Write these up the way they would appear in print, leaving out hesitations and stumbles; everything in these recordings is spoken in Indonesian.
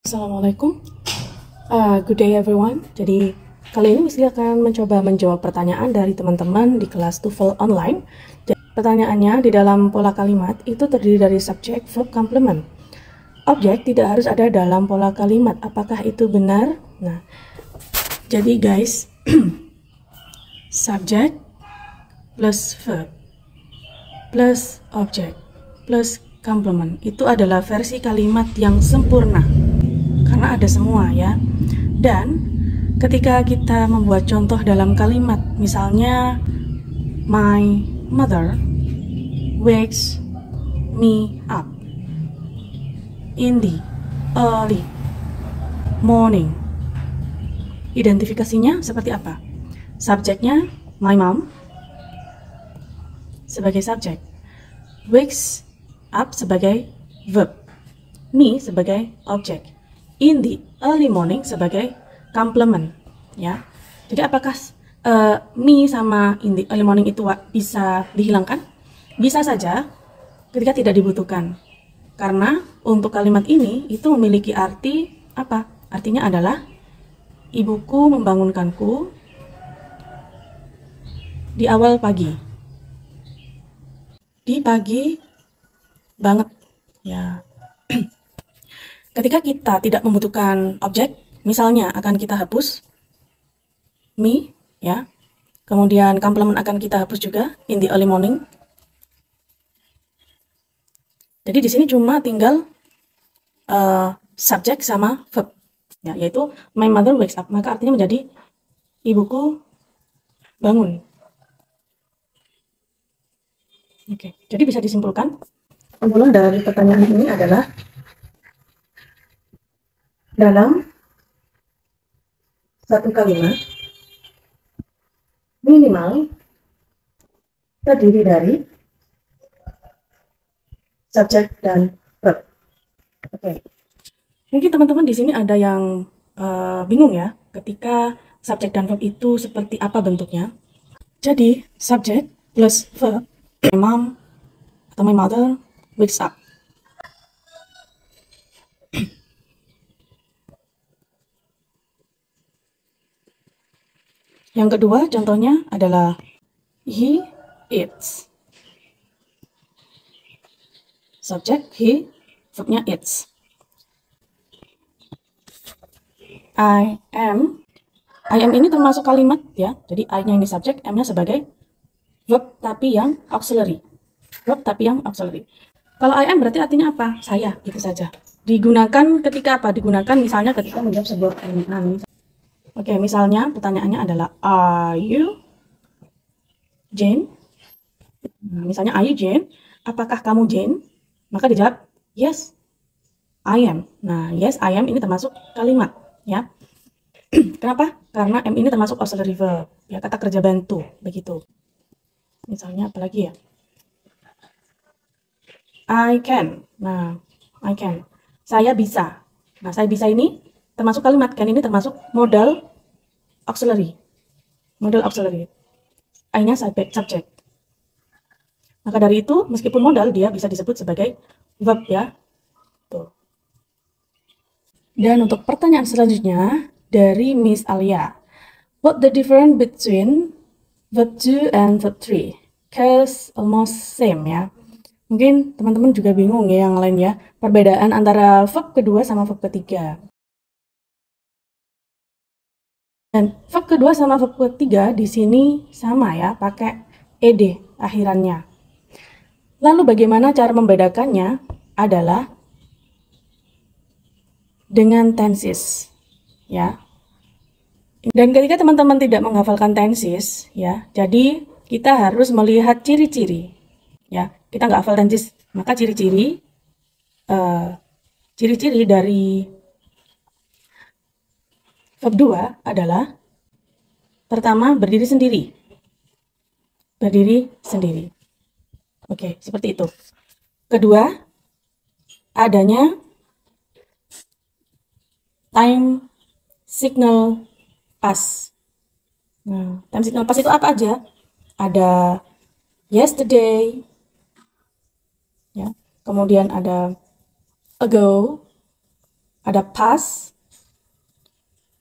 Assalamualaikum. Good day everyone. Jadi kali ini Misli akan mencoba menjawab pertanyaan dari teman-teman di kelas TOEFL online. Jadi, pertanyaannya di dalam pola kalimat itu terdiri dari subjek, verb, complement. Objek tidak harus ada dalam pola kalimat. Apakah itu benar? Nah, jadi guys, subjek plus verb plus objek plus complement itu adalah versi kalimat yang sempurna. Karena ada semua ya. Dan ketika kita membuat contoh dalam kalimat, misalnya my mother wakes me up in the early morning. Identifikasinya seperti apa? Subjeknya my mom sebagai subjek, wakes up sebagai verb, me sebagai objek, in the early morning sebagai complement ya. Jadi apakah me sama in the early morning itu bisa dihilangkan? Bisa saja ketika tidak dibutuhkan. Karena untuk kalimat ini itu memiliki arti apa? Artinya adalah ibuku membangunkanku di awal pagi. Di pagi banget ya. Ketika kita tidak membutuhkan objek, misalnya akan kita hapus me ya. Kemudian complement akan kita hapus juga in the early morning. Jadi di sini cuma tinggal subjek sama verb ya, yaitu my mother wakes up, maka artinya menjadi ibuku bangun. Oke, jadi bisa disimpulkan kesimpulan dari pertanyaan ini adalah dalam satu kalimat minimal terdiri dari subjek dan verb. Oke. Mungkin teman-teman di sini ada yang bingung ya, ketika subjek dan verb itu seperti apa bentuknya. Jadi, subjek plus verb, my mom atau my mother wakes up. Yang kedua contohnya adalah he eats. Subjek he, verbnya eats. I am ini termasuk kalimat ya. Jadi I-nya ini subjek, M-nya sebagai verb tapi yang auxiliary. Verb tapi yang auxiliary. Kalau I am berarti artinya apa? Saya, gitu saja. Digunakan ketika apa? Digunakan misalnya ketika menjawab sebuah pertanyaan. Oke, misalnya pertanyaannya adalah are you Jane? Nah, misalnya are you Jane? Apakah kamu Jane? Maka dijawab yes, I am. Nah, yes, I am ini termasuk kalimat ya. Kenapa? Karena M ini termasuk auxiliary verb, ya, kata kerja bantu, begitu. Misalnya apalagi ya? I can. Nah, I can. Saya bisa. Nah, saya bisa ini termasuk kalimat, kan ini termasuk modal auxiliary. Modal auxiliary. I-nya subjek. Maka dari itu, meskipun modal, dia bisa disebut sebagai verb ya. Tuh. Dan untuk pertanyaan selanjutnya dari Miss Alia. What the difference between verb 2 and verb 3? Cause almost same ya. Mungkin teman-teman juga bingung ya yang lain ya. Perbedaan antara verb kedua sama verb ketiga. Dan verb kedua sama verb ketiga di sini sama ya, pakai ed akhirannya. Lalu bagaimana cara membedakannya adalah dengan tenses ya. Dan ketika teman-teman tidak menghafalkan tenses ya, jadi kita harus melihat ciri-ciri ya. Kita nggak hafal tenses, maka ciri-ciri dari verb 2 adalah pertama berdiri sendiri. Berdiri sendiri. Oke, seperti itu. Kedua, adanya time signal past. Nah, time signal past itu apa aja? Ada yesterday, ya. Kemudian ada ago, ada past,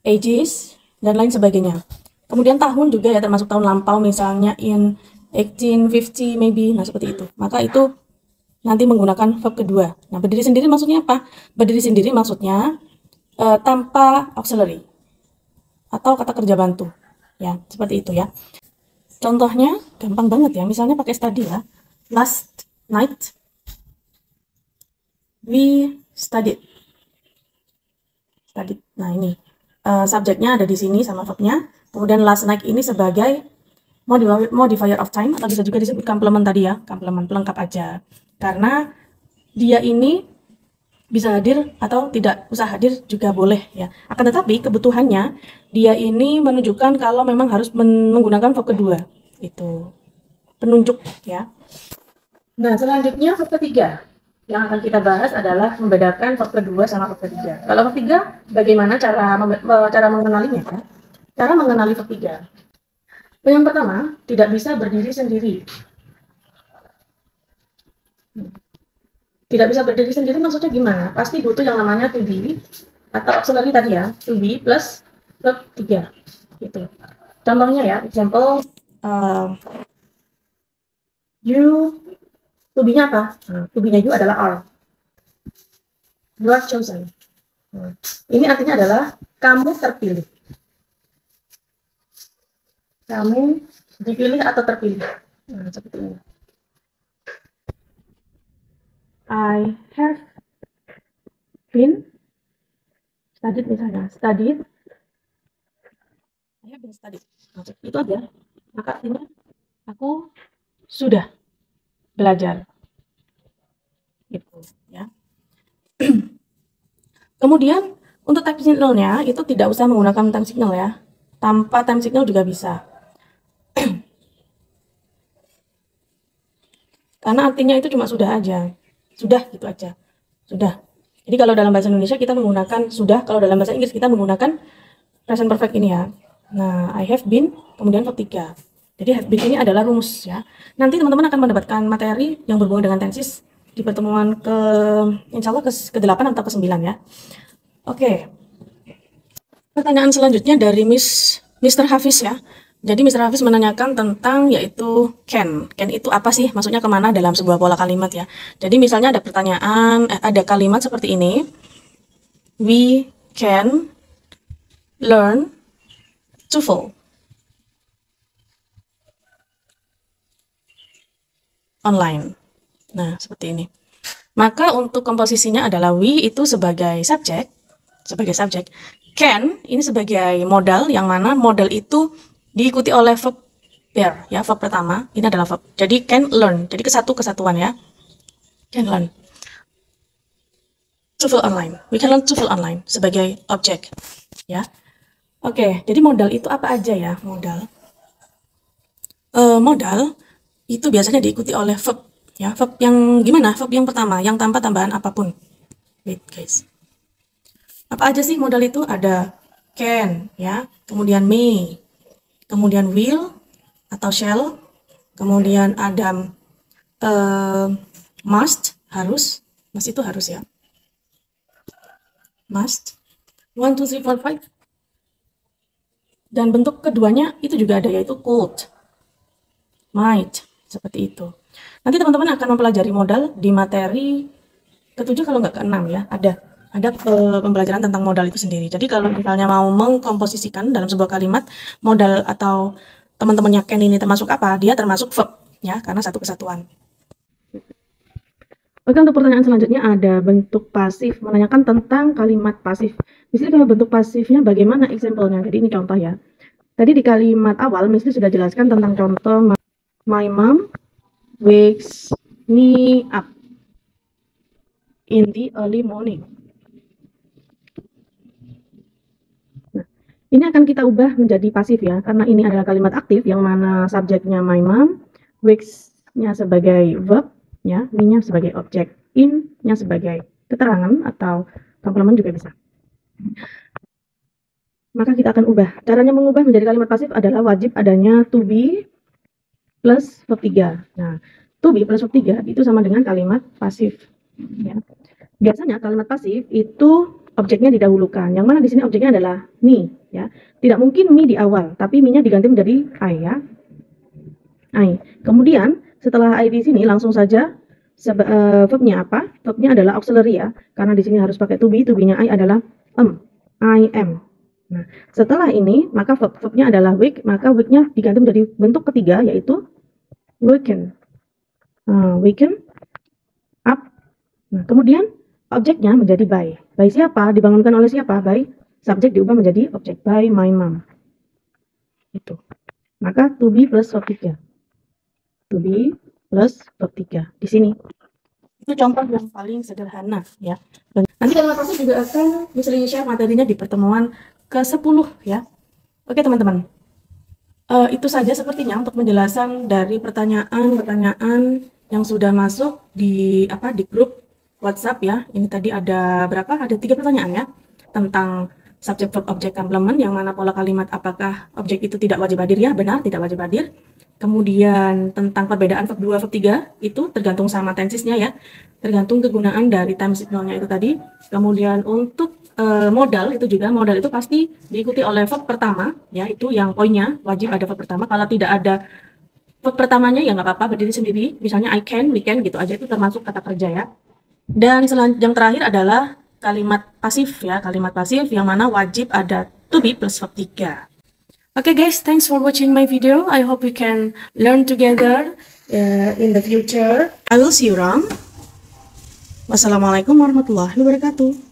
ages, dan lain sebagainya. Kemudian tahun juga ya, termasuk tahun lampau, misalnya in 1850 maybe, nah seperti itu. Maka itu nanti menggunakan verb kedua. Nah, berdiri sendiri maksudnya apa? Berdiri sendiri maksudnya tanpa auxiliary atau kata kerja bantu. Ya, seperti itu ya. Contohnya gampang banget ya, misalnya pakai study ya. Last night we studied. Nah ini subjeknya ada di sini sama verbnya. Kemudian last night ini sebagai modifier of time, atau bisa juga disebut complement tadi ya, complement pelengkap aja. Karena dia ini bisa hadir atau tidak usah hadir juga boleh ya. Akan tetapi kebutuhannya dia ini menunjukkan kalau memang harus menggunakan verb kedua. Itu penunjuk ya. Nah, selanjutnya verb ketiga. Yang akan kita bahas adalah membedakan verb kedua sama verb ketiga. Kalau verb ketiga, bagaimana cara mengenalinya? Ya? Cara mengenali verb ketiga. Yang pertama, tidak bisa berdiri sendiri. Tidak bisa berdiri sendiri maksudnya gimana? Pasti butuh yang namanya to be atau auxiliary tadi ya, to be plus verb 3. Gitu. Contohnya ya, example, you, to be-nya apa? To be-nya you adalah are. You are chosen. Ini artinya adalah kamu terpilih. Kamu dipilih atau terpilih. Nah, seperti ini. I have been studied misalnya. Studied. I have been studied. Nah, itu aja. Maka artinya aku sudah belajar. Gitu ya. Kemudian untuk time signalnya itu tidak usah menggunakan time signal ya. Tanpa time signal juga bisa. Karena artinya itu cuma sudah aja. Sudah gitu aja. Sudah. Jadi kalau dalam bahasa Indonesia kita menggunakan sudah, kalau dalam bahasa Inggris kita menggunakan present perfect ini ya. Nah, I have been, kemudian verb 3. Jadi have been ini adalah rumus ya. Nanti teman-teman akan mendapatkan materi yang berhubungan dengan tenses di pertemuan insya Allah ke-8 atau ke-9 ya. Oke. Pertanyaan selanjutnya dari Mr. Hafiz ya. Jadi Mr. Hafiz menanyakan tentang yaitu can. Can itu apa sih? Maksudnya kemana dalam sebuah pola kalimat ya. Jadi misalnya ada pertanyaan, ada kalimat seperti ini. We can learn TOEFL online. Nah, seperti ini. Maka untuk komposisinya adalah we itu sebagai subjek. Can ini sebagai modal, yang mana modal itu diikuti oleh verb pair ya, verb pertama ini adalah verb. Jadi can learn, jadi kesatuan ya. Can learn TOEFL online. We can learn TOEFL online sebagai objek ya. Oke, jadi modal itu apa aja ya? Modal itu biasanya diikuti oleh verb ya. Verb yang gimana? Verb yang pertama yang tanpa tambahan apapun. Wait guys. Apa aja sih modal itu? Ada can ya, kemudian may, kemudian will atau shall, kemudian ada must, harus, must itu harus ya, must, 1, 2, 3, 4, 5, dan bentuk keduanya itu juga ada yaitu could, might, seperti itu. Nanti teman-teman akan mempelajari modal di materi ke-7 kalau nggak ke-6 ya, ada pembelajaran tentang modal itu sendiri. Jadi kalau misalnya mau mengkomposisikan dalam sebuah kalimat modal atau teman-temannya can ini termasuk apa? Dia termasuk verb ya, karena satu kesatuan. Oke, untuk pertanyaan selanjutnya ada bentuk pasif, menanyakan tentang kalimat pasif. Di sini kalau bentuk pasifnya bagaimana example-nya? Jadi ini contoh ya. Tadi di kalimat awal Miss sudah jelaskan tentang contoh my mom wakes me up in the early morning. Ini akan kita ubah menjadi pasif ya, karena ini adalah kalimat aktif yang mana subjeknya my mom, wakes-nya sebagai verb, ya, me-nya sebagai objek, in-nya sebagai keterangan atau komplement juga bisa. Maka kita akan ubah. Caranya mengubah menjadi kalimat pasif adalah wajib adanya to be plus verb 3. Nah, to be plus verb 3 itu sama dengan kalimat pasif. Ya. Biasanya kalimat pasif itu objeknya didahulukan. Yang mana di sini objeknya adalah me, ya. Tidak mungkin me di awal, tapi me-nya diganti menjadi I, ya. I. Kemudian setelah I di sini langsung saja verbnya apa? Verbnya adalah auxiliary, ya. Karena di sini harus pakai to be-nya I adalah I am. Nah, setelah ini maka verbnya adalah wake, maka wake-nya diganti menjadi bentuk ketiga yaitu waken. Waken up. Nah, kemudian objeknya menjadi by. By siapa? Dibangunkan oleh siapa? By subjek diubah menjadi objek. By my mom. Itu. Maka to be plus verb 3. To be plus verb 3. Di sini. Itu contoh yang paling sederhana, ya. Dan nanti dalam proses juga akan share materinya di pertemuan ke-10, ya. Oke, teman-teman. Itu saja sepertinya untuk penjelasan dari pertanyaan-pertanyaan yang sudah masuk di grup WhatsApp, ya. Ini tadi ada berapa? Ada 3 pertanyaan, ya, tentang subject verb object complement, yang mana pola kalimat apakah objek itu tidak wajib hadir, ya, benar, tidak wajib hadir. Kemudian tentang perbedaan verb 2, verb 3 itu tergantung sama tensesnya, ya, tergantung kegunaan dari time signalnya itu tadi. Kemudian untuk modal itu juga, modal itu pasti diikuti oleh verb pertama, ya, itu yang poinnya wajib ada verb pertama. Kalau tidak ada verb pertamanya ya nggak apa-apa, berdiri sendiri, misalnya I can, we can gitu aja, itu termasuk kata kerja, ya. Dan yang terakhir adalah kalimat pasif, ya, kalimat pasif yang mana wajib ada to be plus verb 3. Okay guys, thanks for watching my video. I hope we can learn together in the future. I will see you around. Wassalamualaikum warahmatullahi wabarakatuh.